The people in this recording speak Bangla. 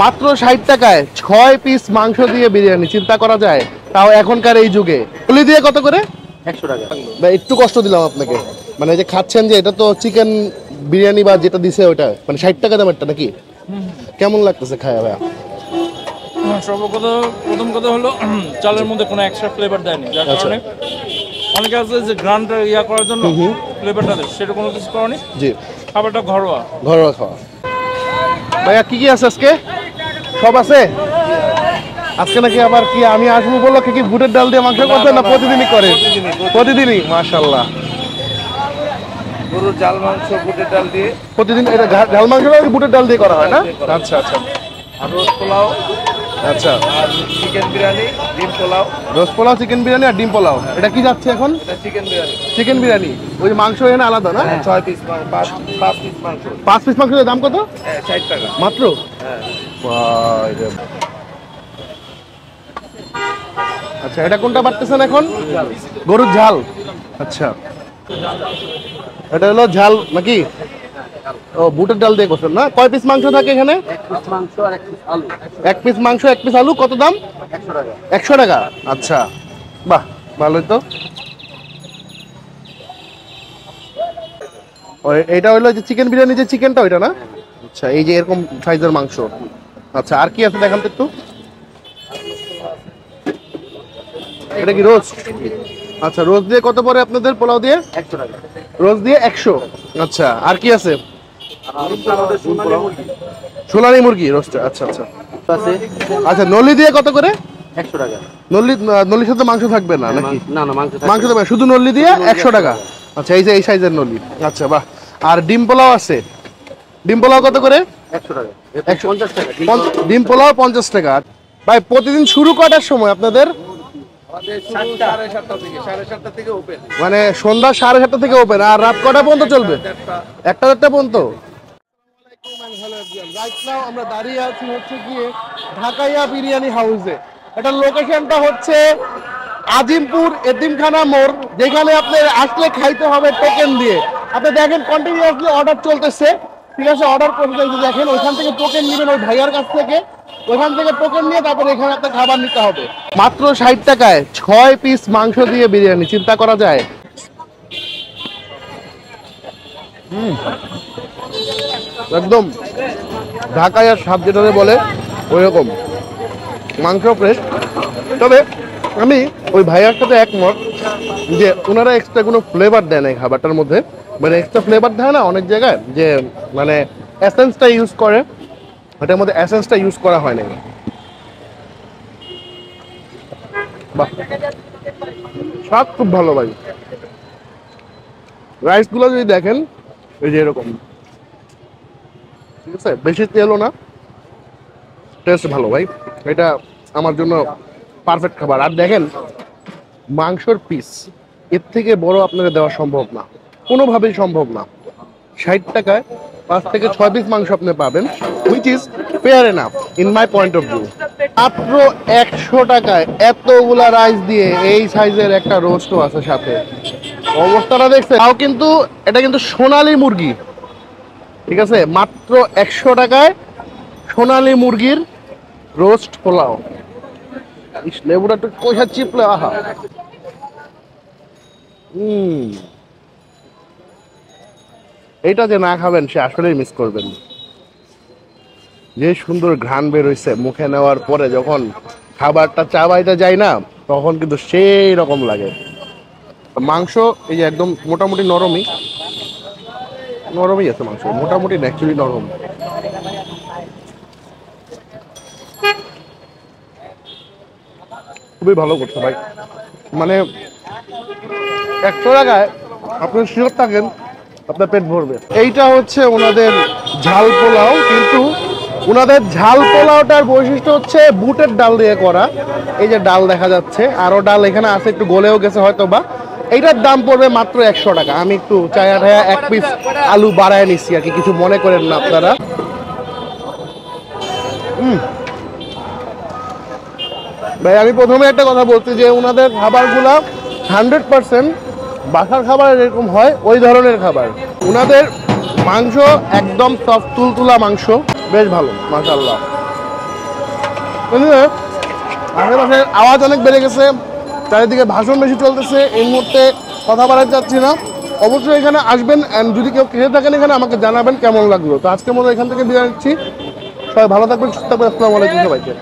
মাত্র 60 টাকায় 6 পিস মাংস দিয়ে বিরিয়ানি, চিন্তা করা যায়? তাও এখনকার এই যুগে। নলি দিয়ে কত করে? 100 টাকা। ভাই একটু কষ্ট দিলাম আপনাকে, মানে যে খাচ্ছেন যে এটা তো চিকেন বিরিয়ানি বা যেটা দিছে ওটা, মানে 60 টাকা দামেরটা নাকি? কেমন লাগতেছে খায়া ভাইয়া? প্রথম কথা হলো চালের মধ্যে কোনো এক্সট্রা ফ্লেভার দেয়নি, যার কারণে অনেকে আছে যে গ্রান্ডটা ইয়া করার জন্য ফ্লেভারটা দেয়, সেটা কোনো কিছু করেনি। জি, খাবারটা ঘরোয়া ঘরোয়া খাওয়া। ভাইয়া কি কি আছে আজকে? সব আছে আজকে নাকি? আবার কি আমি আসবো বললো কি বুটের ডাল দিয়ে মাংস করছেন না প্রতিদিনই করে? প্রতিদিনই। মাশাআল্লাহ। গরুর ঝাল মাংস বুটের ডাল দিয়ে প্রতিদিন এটা ঝাল মাংসটা বুটের ডাল দিয়ে করা হয় না? আচ্ছা আচ্ছা। আর রোস্ট পোলাও, আচ্ছা, আর চিকেন বিরিয়ানি, ডিম পোলাও। রোস্ট পোলাও, চিকেন বিরিয়ানি আর ডিম পোলাও। এটা কি যাচ্ছে এখন? এটা চিকেন বিরিয়ানি। চিকেন বিরিয়ানি। ওই মাংস এখানে আলাদা না? 6 পিস, 5 পিস মাংস। 5 পিস মাংসের দাম কত? 60 টাকা মাত্র? হ্যাঁ। আচ্ছা, এটা কোনটা বাড়তেছেন এখন? গরুর ঝাল। আচ্ছা, এটা হলো ঝাল নাকি? ও, বুটের ডাল দিয়ে করছেন না? কয় পিস মাংস থাকে এখানে? 1 পিস মাংস আর 1 পিস আলু। 1 পিস মাংস 1 পিস আলু। কত দাম? 100 টাকা। 100 টাকা। আচ্ছা, বাহ, ভালোই তো। এইটা হলো যে চিকেন বিরিয়ানি, যে চিকেনটা ওইটা না? আচ্ছা, এই যে এরকম সাইজের মাংস। আচ্ছা, আর কি আছে দেখান তো একটু। এটা কি রোস্ট? আচ্ছা, রোস্ট দিয়ে কত পড়ে আপনাদের পোলাও দিয়ে? 100 টাকা। রোস্ট দিয়ে 100। আচ্ছা, আর কি আছে? সোনালী মুরগি রোস্ট। আচ্ছা আচ্ছা আছে। আচ্ছা, নলি দিয়ে কত করে? 100 টাকা। নলির সাথে মাংস থাকবে না নাকি? না না, মাংস মাংস থাকবে, শুধু নলি দিয়ে 100 টাকা। আচ্ছা, এই যে এই সাইজের নলি। আচ্ছা, বাহ। আর ডিম পোলাও আছে? ডিম পোলাও কত করে? 100 টাকা। 150 টাকা। ডিম পোলাও 50 টাকা। ভাই, প্রতিদিন শুরু কটার সময় আপনাদের? আমাদের 7:30 থেকে 7:30 থেকে ওপেন। মানে সন্ধ্যা 7:30 থেকে ওপেন, আর রাত কটা পর্যন্ত চলবে? 1টা পর্যন্ত। আমরা দাঁড়িয়ে আছি হচ্ছে গিয়ে ঢাকাইয়া বিরিয়ানি হাউসে। এটা লোকেশনটা হচ্ছে আজিমপুর এতিমখানা মোড়, যেখানে আপনি আসলে খাইতে হবে টোকেন দিয়ে। আপনি দেখেন কন্টিনিউয়াসলি অর্ডার চলতেছে, ঠিক আছে? অর্ডার করতে দেখেন, ওইখান থেকে টোকেন নেবেন ওই ভাইয়ার কাছ থেকে। ওইখান থেকে টোকেন নিয়ে তারপর এখানে আপনার খাবার নিতে হবে। মাত্র 60 টাকায় 6 পিস মাংস দিয়ে বিরিয়ানি, চিন্তা করা যায়? একদম ঢাকাইয়ার স্বাদ যেটা বলে ওই রকম, মাংস ফ্রেশ। তবে আমি ওই ভাইয়ার সাথে একমত যে ওনারা এক্সট্রা কোনো ফ্লেভার দেয় না এই খাবারটার মধ্যে। মানে এক্সট্রা ফ্লেভার দেয় না অনেক জায়গায়, যে মানে এসেন্সটা ইউজ করে, ওটার মধ্যে এসেন্সটা ইউজ করা হয় না। বাহ, স্বাদ খুব ভালো ভাই। রাইসগুলো যদি দেখেন এই যে এরকম, ঠিক আছে? বেশি তেলও না, টেস্ট ভালো ভাই। এটা আমার জন্য পারফেক্ট খাবার। আর দেখেন মাংসর পিস, এর থেকে বড় আপনাকে দেওয়া সম্ভব না, কোনোভাবেই সম্ভব না। 60 টাকায় 5 থেকে 6 পিস মাংস আপনি পাবেন, which is fair enough in my point of view. মাত্র 100 টাকায় এতগুলা রাইস দিয়ে এই সাইজের একটা রোস্টও আছে সাথে। অবস্থাটা দেখছে তাও, কিন্তু এটা কিন্তু সোনালী মুরগি, ঠিক আছে? মাত্র 100 টাকায় সোনালী মুরগির রোস্ট পোলাও। লেবুটা একটু কষা চিপলে, আহা। এইটা যে না খাবেন সে আসলেই মিস করবেন। যে সুন্দর ঘ্রাণ বের হইছে মুখে নেওয়ার পরে, যখন খাবারটা চাবাইতে যায় না তখন কিন্তু সেই রকম লাগে। মাংস এই যে একদম মোটামুটি নরমই আছে মাংস, মোটামুটি ন্যাচুরালি নরম। খুবই ভালো করছে ভাই। মানে 100 টাকায় আপনি শিওর থাকেন আপনার পেট ভরবে। এইটা হচ্ছে ওনাদের ঝাল পোলাও, কিন্তু ওনাদের ঝাল পোলাওটার বৈশিষ্ট্য হচ্ছে বুটের ডাল দিয়ে করা। এই যে ডাল দেখা যাচ্ছে, আরো ডাল এখানে আছে, একটু গলেও গেছে হয়তো বা। এইটার দাম পড়বে মাত্র 100 টাকা। আমি একটু চায়া ঠায়া 1 পিস আলু বাড়ায় নিচ্ছি আর কি, কিছু মনে করেন না আপনারা। ভাই, আমি প্রথমে একটা কথা বলছি যে ওনাদের খাবারগুলা 100% বাসার খাবার এরকম হয়, ওই ধরনের খাবার। ওনাদের মাংস একদম সফট তুলতুলা মাংস, বেশ ভালো মাশাআল্লাহ। Anyway, আশেপাশে আওয়াজ অনেক বেড়ে গেছে, চারিদিকে ভাষণ বেশি চলতেছে, এই মুহূর্তে কথা বাড়াতে যাচ্ছি না। অবশ্যই এখানে আসবেন, অ্যান্ড যদি কেউ খেয়ে থাকেন এখানে আমাকে জানাবেন কেমন লাগলো। তো আজকের মতো এখান থেকে বিদায় নিচ্ছি, সবাই ভালো থাকবেন, সুস্থ থাকবেন, আসসালামু আলাইকুম সবাইকে।